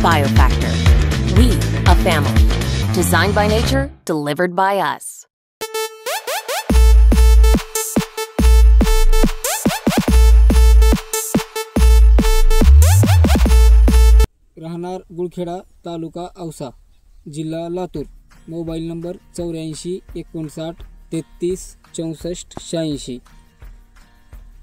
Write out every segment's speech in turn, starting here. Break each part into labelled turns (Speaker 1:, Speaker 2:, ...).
Speaker 1: Biofactor. We, a family. Designed by nature, delivered by us.
Speaker 2: राहणार गुळखेडा, तालुका औसा, जिल्हा Latur. Mobile number 84 59 33 64 86.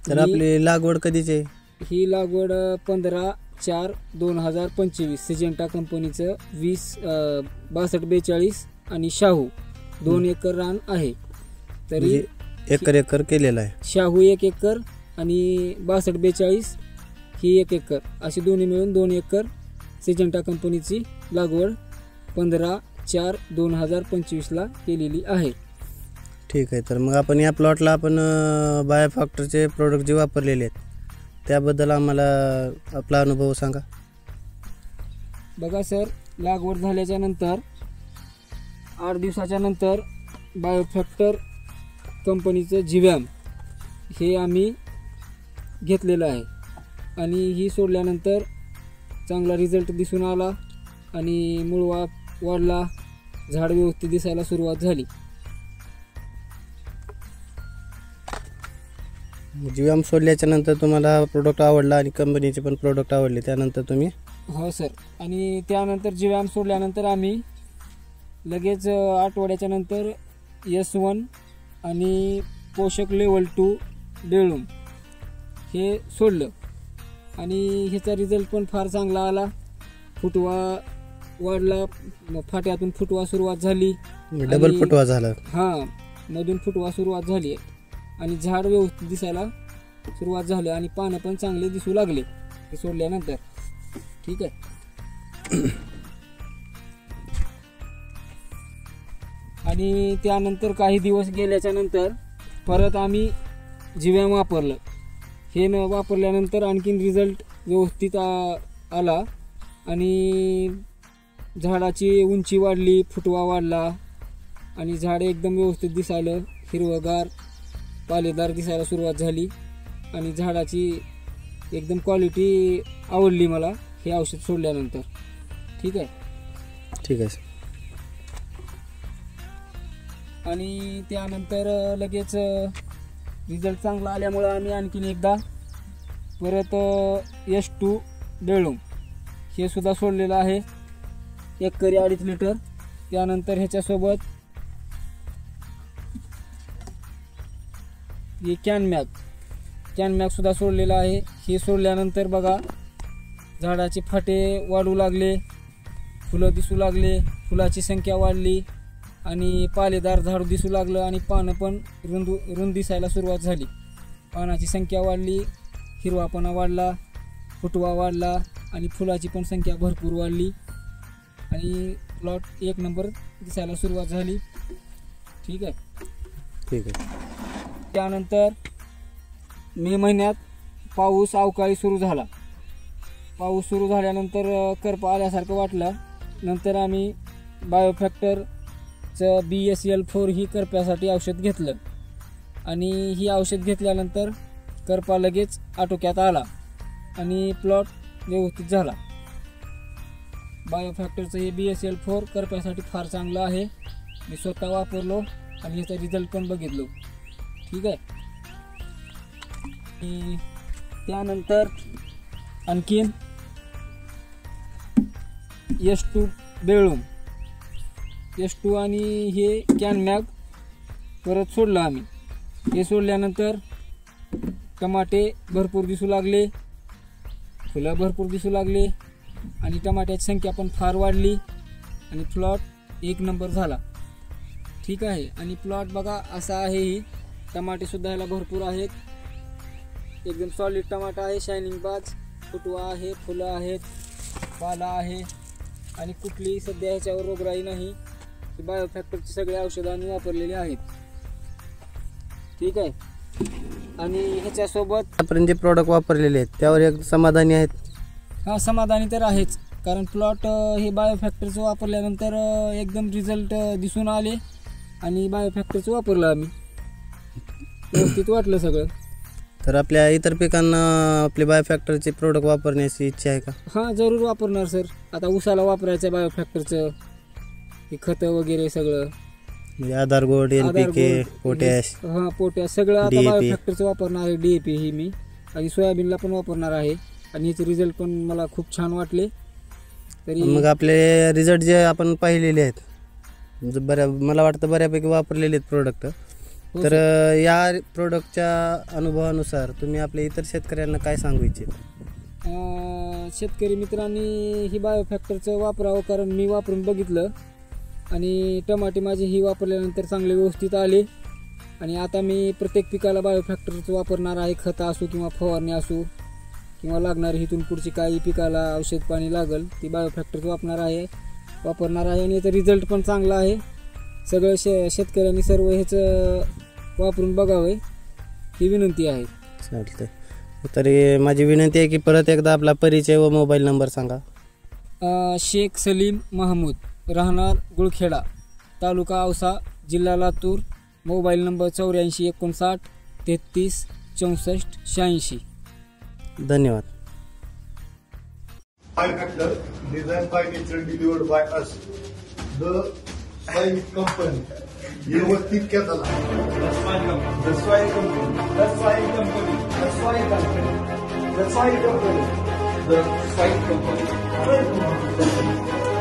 Speaker 3: तर आपली लागवड कधीची आहे?
Speaker 2: ही लागवड 15/4/2025 सिजेंटा कंपनीचं 6242 आणि शाहू 2 एकर रान आहे. तरी
Speaker 3: एकर केलेला आहे.
Speaker 2: शाहू 1 एकर आणि 6242 ही 1 एकर अशी दोन्ही मिळून 2 एकर सिजेंटा कंपनीची लागवड 15/4/2025 ला केलेली आहे.
Speaker 3: ठीक आहे. तर मग आपण या प्लॉटला आपण बायोफॅक्टरचे प्रोडक्ट जे वापरलेले आहेत त्याबद्दल आम्हाला आपला अनुभव सांगा.
Speaker 2: बघा सर, लागवड झाल्याच्या नंतर 8 दिवसाच्या नंतर बायोफॅक्टर कंपनीचं जीवॅम हे आम्ही घेतलेलं आहे आणि ही सोडल्यानंतर चांगला रिझल्ट दिसून आला आणि मुळवा वाढला, झाड व्यवस्थित दिसायला सुरुवात झाली.
Speaker 3: जीवॅम सोडल्याच्या नंतर तुम्हाला प्रोडक्ट आवडला आणि कंपनीचे पण प्रोडक्ट आवडले, त्यानंतर तुम्ही?
Speaker 2: हो सर. आणि त्यानंतर जीवॅम सोडल्यानंतर आम्ही लगेच आठवड्याच्या नंतर S1 आणि पोषक लेवल 2 डेळूम हे सोडलं आणि ह्याचा रिझल्ट पण फार चांगला आला. फुटवा वाढला, फाट्यातून फुटवा सुरुवात झाली,
Speaker 3: डबल फुटवा झाला.
Speaker 2: हां, मधून फुटवा सुरुवात झाली आणि झाड व्यवस्थित दिसायला सुरुवात झाली आणि पानं पण चांगले दिसू लागले ते सोडल्यानंतर. ठीक आहे. आणि त्यानंतर काही दिवस गेल्याच्या नंतर परत आम्ही जीवॅम वापरलं. हे न वापरल्यानंतर आणखीन रिझल्ट व्यवस्थित आला आणि झाडाची उंची वाढली, फुटवा वाढला आणि झाड एकदम व्यवस्थित दिसायला हिरवगार पालेदार दिसायला सुरुवात झाली आणि झाडाची एकदम क्वालिटी आवडली मला हे औषध सोडल्यानंतर. ठीक आहे.
Speaker 3: ठीक आहे.
Speaker 2: आणि त्यानंतर लगेच रिझल्ट चांगला आल्यामुळं आम्ही आणखीन एकदा परत S2 डेळूम हे सुद्धा सोडलेलं आहे, एकरी 2.5 लिटर. त्यानंतर ह्याच्यासोबत हे कॅनमॅग सुद्धा सोडलेलं आहे. हे सोडल्यानंतर बघा झाडाचे फाटे वाढू लागले, फुलं दिसू लागले, फुलाची संख्या वाढली आणि पालेदार झाड दिसू लागलं आणि पानं पण रुंद दिसायला सुरुवात झाली. पानाची संख्या वाढली, हिरवापणा वाढला, फुटवा वाढला आणि फुलाची पण संख्या भरपूर वाढली आणि प्लॉट 1 नंबर दिसायला सुरुवात झाली. ठीक आहे.
Speaker 3: ठीक आहे.
Speaker 2: त्यानंतर मे महिन्यात पाऊस अवकाळी सुरू झाला. पाऊस सुरू झाल्यानंतर करपा आल्यासारखं वाटलं. नंतर आम्ही बायोफॅक्टरचं BSL-4 ही करप्यासाठी औषध घेतलं आणि ही औषध घेतल्यानंतर करपा लगेच आटोक्यात आला आणि प्लॉट व्यवस्थित झाला. बायोफॅक्टरचं हे BSL-4 करप्यासाठी फार चांगलं आहे. मी स्वतः वापरलो आणि याचा रिझल्ट पण बघितलो. ठीक आहे. त्यानंतर आणखीन S2 डेळूम, S2 आणि हे कॅनमॅग परत सोडलं आम्ही. हे सोडल्यानंतर टमाटे भरपूर दिसू लागले, फुलं भरपूर दिसू लागले आणि टमाट्याची संख्या पण फार वाढली आणि प्लॉट 1 नंबर झाला. ठीक आहे. आणि प्लॉट बघा असा आहे. ही टमाटेसुद्धा ह्याला भरपूर आहेत, एकदम सॉलिड टमाटा आहे, शायनिंग बाज, फुटवा आहे, फुलं आहेत, पाला आहे आणि कुठलीही सध्या ह्याच्यावर रोगराई नाही. बायोफॅक्टरची सगळे औषधं आम्ही वापरलेली आहेत. ठीक आहे. आणि ह्याच्यासोबत
Speaker 3: आपण जे प्रोडक्ट वापरलेले आहेत त्यावर एक समाधानी आहेत?
Speaker 2: हां, समाधानी तर आहेच, कारण प्लॉट हे बायोफॅक्टरचं वापरल्यानंतर एकदम रिझल्ट दिसून आले आणि बायोफॅक्टरचं वापरलं आम्ही, व्यवस्थित वाटलं सगळं.
Speaker 3: तर आपल्या इतर पिकांना आपले बायोफॅक्टरचे प्रोडक्ट वापरण्याची इच्छा आहे का?
Speaker 2: हां जरूर वापरणार सर. आता ऊसाला वापरायचं आहे बायोफॅक्टरचं हे खतं वगैरे सगळं,
Speaker 3: म्हणजे आधार गोल्ड, NPK, पोटॅश.
Speaker 2: हां पोटॅश सगळं आता
Speaker 3: DAP.
Speaker 2: बायोफॅक्टरचं वापरणार आहे. DAP ही मी आणि सोयाबीनला पण वापरणार आहे आणि याचे रिझल्ट पण मला खूप छान वाटले. तरी
Speaker 3: मग आपले रिझल्ट जे आपण पाहिलेले आहेत मला वाटतं बऱ्यापैकी वापरलेले आहेत प्रोडक्ट. तर या प्रोडक्टच्या अनुभवानुसार तुम्ही आपल्या इतर शेतकऱ्यांना काय सांगू इच्छिता?
Speaker 2: शेतकरी मित्रांनी ही बायोफॅक्टरचं वापरावं, कारण मी वापरून बघितलं आणि टमाटे माझे ही वापरल्यानंतर चांगले व्यवस्थित आले आणि आता मी प्रत्येक पिकाला बायोफॅक्टरचं वापरणार आहे. खतं असो किंवा फवारणी असो किंवा लागणारी इथून पुढची काही पिकाला औषध पाणी लागेल ती बायोफॅक्टरचं वापरणार आहे आणि याचा रिझल्ट पण चांगला आहे. सगळं शेतकऱ्यांनी सर्व ह्याचं वापरून बघावे ही विनंती आहे.
Speaker 3: चालतंय. तरी माझी विनंती आहे की परत एकदा आपला परिचय व मोबाईल नंबर सांगा.
Speaker 2: शेख सलीम महमूद, राहणार गुळखेडा, तालुका औसा, जिल्हा लातूर. Mobile number 84 59 33 64 86.
Speaker 3: धन्यवाद.
Speaker 4: Biofactor designed by nature, delivered by us. The soil company. ये वस्ती क्या था? The soil company. The soil company. The soil company. The soil company. The soil company. The soil company.